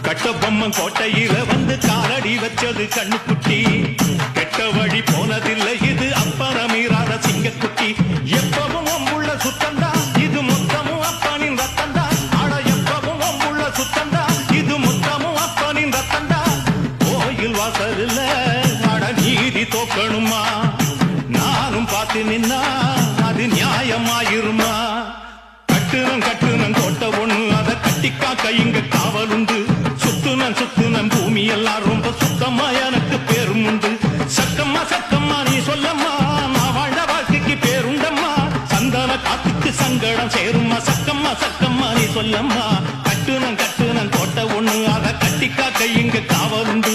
கட்டபொம்மன் கோட்டையில வந்து காலடி வச்சது கண்ணுக்குட்டி. கெட்ட வழி போனதில்லை இது அப்பறமீறாத சிங்கக்குட்டி. எப்பவும் உள்ள சுத்தந்தா இது மொத்தமும் அப்பனின் ரத்தந்தா. ஆட எப்பவும் உள்ள சுத்தந்தா இது மொத்தமும் அப்பனின் ரத்தந்தா. கோயில் வாசல்ல ஆட நீதி தோக்கணுமா? நானும் பார்த்து நின்னா அது நியாயமாயிருமா? கட்டுனம் கோட்டை ஒண்ணு அதை கட்டிக்காக்க இங்க காவல் உண்டு. சுத்துனம் பூமி எல்லாம் ரொம்ப சுத்தமா எனக்கு பேரும் உண்டு. சக்கம்மா நீ சொல்லம்மா நான் வாழ்ந்த வாழ்க்கைக்கு பேருண்டம்மா. சந்தன காத்துக்கு சங்கடம் சேரும்மா. சக்கம்மா நீ சொல்லம்மா. கட்டுனம் கோட்டை ஒண்ணு அதை கட்டிக்காக்க இங்க காவல் உண்டு.